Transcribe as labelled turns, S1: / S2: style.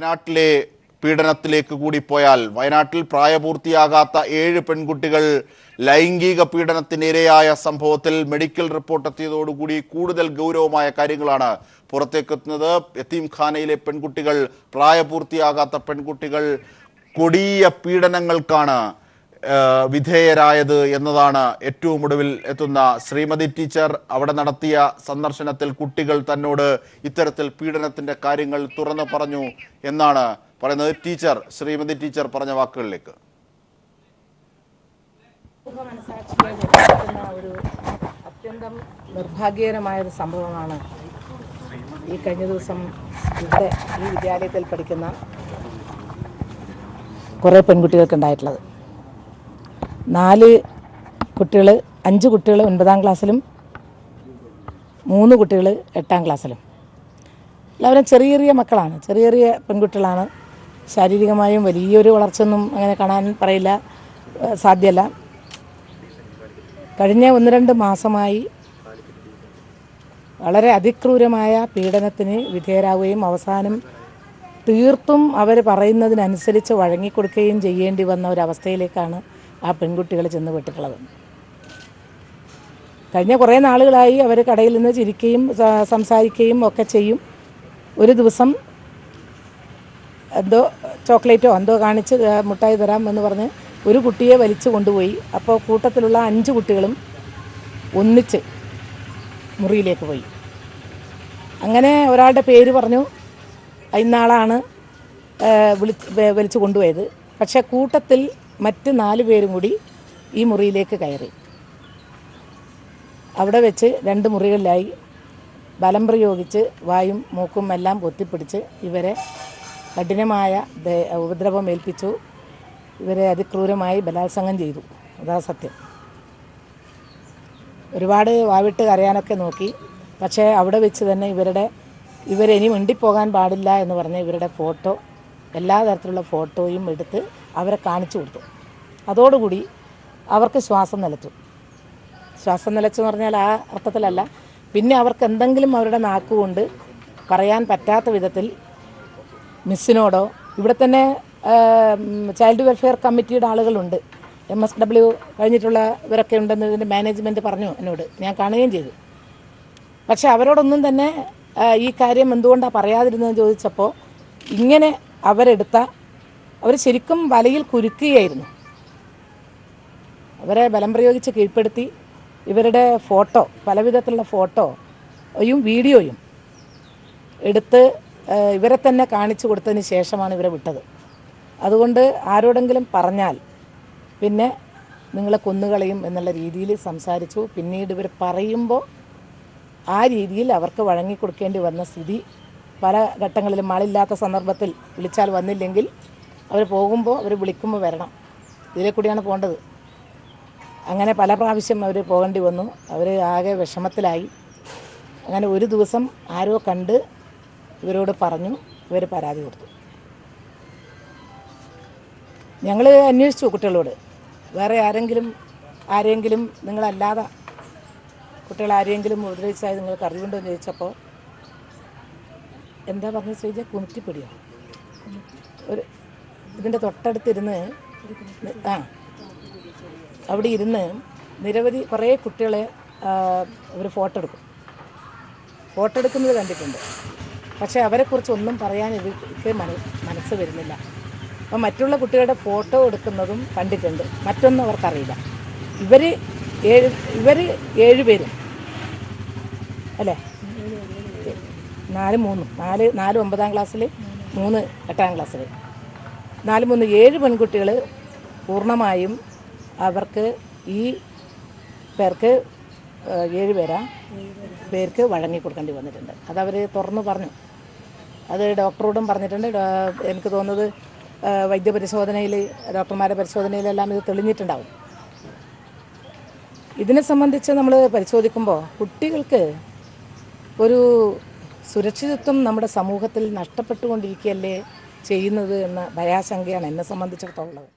S1: വയനാട്ടിലെ പീഡനത്തിലേക്ക് കൂടി പോയാൽ വയനാട്ടിൽ പ്രായപൂർത്തിയാകാത്ത 7 പെൺകുട്ടികൾ ലൈംഗിക പീഡനത്തിനിരയായ സംഭവത്തിൽ മെഡിക്കൽ റിപ്പോർട്ട് എത്തിയതോടുകൂടി കൂടുതൽ ഗൗരവമായ കാര്യങ്ങളാണ് പുറത്തേക്കെത്തുന്നത്. യതീംഖാനയിലെ പെൺകുട്ടികൾ, പ്രായപൂർത്തിയാകാത്ത പെൺകുട്ടികൾ കൊടിയ പീഡനങ്ങൾക്കാണ് വിധേയരായത് എന്നതാണ് ഏറ്റവും ഒടുവിൽ എത്തുന്ന. ശ്രീമതി ടീച്ചർ അവിടെ നടത്തിയ സന്ദർശനത്തിൽ കുട്ടികൾ തന്നോട് ഇത്തരത്തിൽ പീഡനത്തിന്റെ കാര്യങ്ങൾ തുറന്നു പറഞ്ഞു എന്നാണ് പറയുന്നത്. ശ്രീമതി ടീച്ചർ പറഞ്ഞ വാക്കുകളിലേക്ക്.
S2: ഒരു അത്യന്തം നിർഭാഗ്യകരമായ ഒരു സംഭവമാണ് ഈ കഴിഞ്ഞ ദിവസം ഇവിടെ ഈ വിദ്യാലയത്തിൽ പഠിക്കുന്ന കുറേ പെൺകുട്ടികൾക്കുണ്ടായിട്ടുള്ളത്. 4 കുട്ടികൾ, 5 കുട്ടികൾ 9ാം ക്ലാസ്സിലും 3 കുട്ടികൾ 8ാം ക്ലാസ്സിലും. എല്ലാവരും ചെറിയ ചെറിയ മക്കളാണ്, ചെറിയ ചെറിയ പെൺകുട്ടികളാണ്. ശാരീരികമായും വലിയൊരു വളർച്ചയൊന്നും അങ്ങനെ കാണാൻ പറയില്ല, സാധ്യമല്ല. കഴിഞ്ഞ 1-2 മാസമായി വളരെ അതിക്രൂരമായ പീഡനത്തിന് വിധേയരാകുകയും അവസാനം തീർത്തും അവർ പറയുന്നതിനനുസരിച്ച് വഴങ്ങിക്കൊടുക്കുകയും ചെയ്യേണ്ടി വന്ന ഒരവസ്ഥയിലേക്കാണ് ആ പെൺകുട്ടികൾ ചെന്നുപെട്ടിട്ടുള്ളത്. കഴിഞ്ഞ കുറേ നാളുകളായി അവർ കടയിൽ നിന്ന് ചിരിക്കുകയും സംസാരിക്കുകയും ഒക്കെ ചെയ്യും. ഒരു ദിവസം എന്തോ ചോക്ലേറ്റോ എന്തോ കാണിച്ച് മുട്ടായി തരാം എന്ന് പറഞ്ഞ് ഒരു കുട്ടിയെ വലിച്ചു കൊണ്ടുപോയി. അപ്പോൾ കൂട്ടത്തിലുള്ള 5 കുട്ടികളും ഒന്നിച്ച് മുറിയിലേക്ക് പോയി. അങ്ങനെ ഒരാളുടെ പേര് പറഞ്ഞു, ഇന്നാളാണ് വലിച്ചു കൊണ്ടുപോയത്. പക്ഷേ കൂട്ടത്തിൽ മറ്റ് 4 പേരും കൂടി ഈ മുറിയിലേക്ക് കയറി. അവിടെ വെച്ച് 2 മുറികളിലായി ബലം പ്രയോഗിച്ച് വായും മൂക്കും എല്ലാം പൊത്തിപ്പിടിച്ച് ഇവരെ കഠിനമായ ഉപദ്രവമേൽപ്പിച്ചു. ഇവരെ അതിക്രൂരമായി ബലാത്സംഗം ചെയ്തു. അതാ സത്യം. ഒരുപാട് വാവിട്ട് കരയാനൊക്കെ നോക്കി. പക്ഷേ അവിടെ വെച്ച് തന്നെ ഇവരിനി മിണ്ടിപ്പോകാൻ പാടില്ല എന്ന് പറഞ്ഞ് ഇവരുടെ ഫോട്ടോ, എല്ലാ തരത്തിലുള്ള ഫോട്ടോയും എടുത്ത് അവരെ കാണിച്ചു കൊടുത്തു. അതോടുകൂടി അവർക്ക് ശ്വാസം നിലച്ചു. ശ്വാസം നിലച്ചെന്ന് പറഞ്ഞാൽ ആ അർത്ഥത്തിലല്ല, പിന്നെ അവർക്ക് എന്തെങ്കിലും അവരുടെ നാക്കുകൊണ്ട് പറയാൻ പറ്റാത്ത വിധത്തിൽ മിസ്സിനോടോ, ഇവിടെ തന്നെ ചൈൽഡ് വെൽഫെയർ കമ്മിറ്റിയുടെ ആളുകളുണ്ട്, MSW കഴിഞ്ഞിട്ടുള്ള ഇവരൊക്കെ ഉണ്ടെന്ന് ഇതിൻ്റെ മാനേജ്മെൻറ്റ് പറഞ്ഞു എന്നോട്, ഞാൻ കാണുകയും ചെയ്തു. പക്ഷെ അവരോടൊന്നും തന്നെ ഈ കാര്യം എന്തുകൊണ്ടാണ് പറയാതിരുന്നതെന്ന് ചോദിച്ചപ്പോൾ ഇങ്ങനെ അവർ ശരിക്കും വലയിൽ കുരുക്കുകയായിരുന്നു. അവരെ ബലം പ്രയോഗിച്ച് കീഴ്പ്പെടുത്തി ഇവരുടെ ഫോട്ടോ, പലവിധത്തിലുള്ള ഫോട്ടോയും വീഡിയോയും എടുത്ത് ഇവരെ തന്നെ കാണിച്ചു കൊടുത്തതിന് ശേഷമാണ് ഇവരെ വിട്ടത്. അതുകൊണ്ട് ആരോടെങ്കിലും പറഞ്ഞാൽ പിന്നെ നിങ്ങളെ കൊന്നുകളയും എന്നുള്ള രീതിയിൽ സംസാരിച്ചു. പിന്നീട് ഇവർ പറയുമ്പോൾ ആ രീതിയിൽ അവർക്ക് വഴങ്ങിക്കൊടുക്കേണ്ടി വന്ന സ്ഥിതി പല ഘട്ടങ്ങളിലും. ആളില്ലാത്ത സന്ദർഭത്തിൽ വിളിച്ചാൽ വന്നില്ലെങ്കിൽ അവർ പോകുമ്പോൾ അവർ വിളിക്കുമ്പോൾ വരണം, ഇതിലെ കൂടിയാണ് പോകേണ്ടത്. അങ്ങനെ പല പ്രാവശ്യം അവർ പോകേണ്ടി വന്നു. അവർ ആകെ വിഷമത്തിലായി. അങ്ങനെ ഒരു ദിവസം ആരോ കണ്ട് ഇവരോട് പറഞ്ഞു, ഇവർ പരാതി കൊടുത്തു. ഞങ്ങൾ അന്വേഷിച്ചു കുട്ടികളോട്, വേറെ ആരെങ്കിലും നിങ്ങളല്ലാതെ കുട്ടികൾ ആരെങ്കിലും ഉപദ്രവിച്ചായി നിങ്ങൾക്ക് അറിവുണ്ടോ എന്ന് ചോദിച്ചപ്പോൾ എന്താ പറഞ്ഞു ചോദിച്ചാൽ കുമിറ്റിപ്പിടിയോ, ഇതിൻ്റെ തൊട്ടടുത്തിരുന്ന് അവിടെ ഇരുന്ന് നിരവധി കുറേ കുട്ടികളെ അവർ ഫോട്ടോ എടുക്കുന്നത് കണ്ടിട്ടുണ്ട്. പക്ഷേ അവരെക്കുറിച്ച് ഒന്നും പറയാൻ ഇവർക്ക് മനസ്സ് വരുന്നില്ല. അപ്പം മറ്റുള്ള കുട്ടികളുടെ ഫോട്ടോ എടുക്കുന്നതും കണ്ടിട്ടുണ്ട്, മറ്റൊന്നും അവർക്കറിയില്ല. ഇവർ 7 പേരും അല്ലേ, 4 9ാം ക്ലാസ്സിൽ, 3 8ാം ക്ലാസ്സിൽ, 4 3 7 പെൺകുട്ടികൾ പൂർണ്ണമായും അവർക്ക് ഈ പേർക്ക് 7 പേർക്ക് വഴങ്ങിക്കൊടുക്കേണ്ടി വന്നിട്ടുണ്ട്. അതവർ തുറന്നു പറഞ്ഞു. അത് ഡോക്ടറോടും പറഞ്ഞിട്ടുണ്ട്. എനിക്ക് തോന്നുന്നത് വൈദ്യപരിശോധനയിൽ, ഡോക്ടർമാരുടെ പരിശോധനയിലെല്ലാം ഇത് തെളിഞ്ഞിട്ടുണ്ടാവും. ഇതിനെ സംബന്ധിച്ച് നമ്മൾ പരിശോധിക്കുമ്പോൾ കുട്ടികൾക്ക് ഒരു സുരക്ഷിതത്വം നമ്മുടെ സമൂഹത്തിൽ നഷ്ടപ്പെട്ടുകൊണ്ടിരിക്കുകയല്ലേ ചെയ്യുന്നത് എന്ന ഭയാശങ്കയാണ് എന്നെ സംബന്ധിച്ചിടത്തോളം ഉള്ളത്.